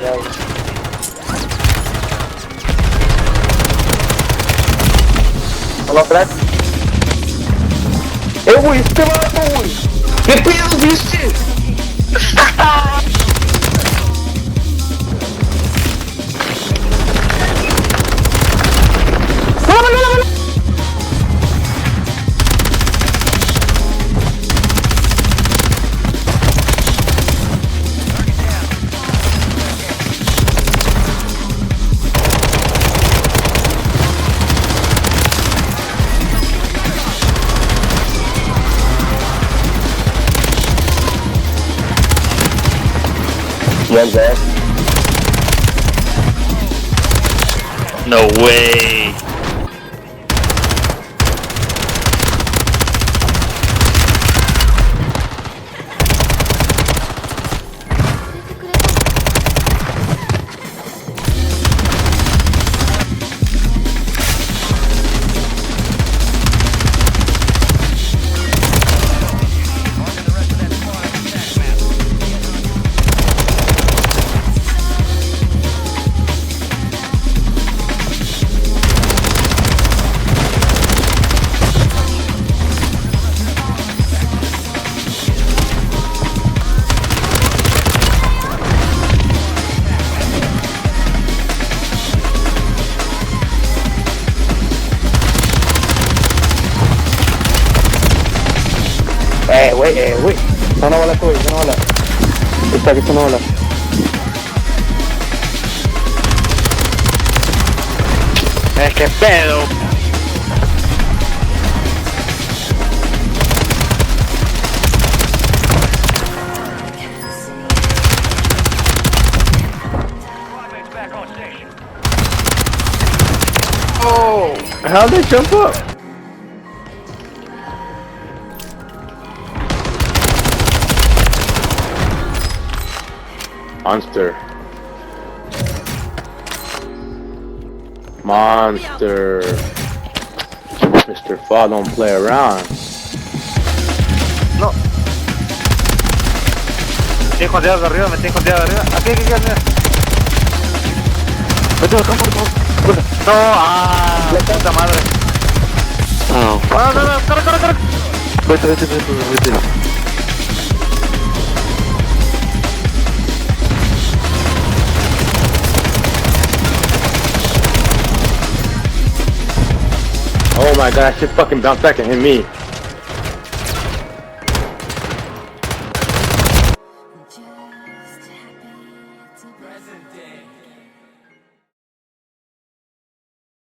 Ya. Hola, crack. Güey, este vato, güey. ¿Qué pedo, viste? One's there. No way. Güey. Está una bala, güey, una bala. Está aquí, está una bala. Que pedo. Oh, how'd they jump up? Monster. Mr. Fall don't play around. No. Me tiene escondido de arriba, me tiene escondido de arriba. Aquí, mira. Vete al campo, No, puta madre. No, corre. vete. Oh my god, that shit fucking bounced back and hit me.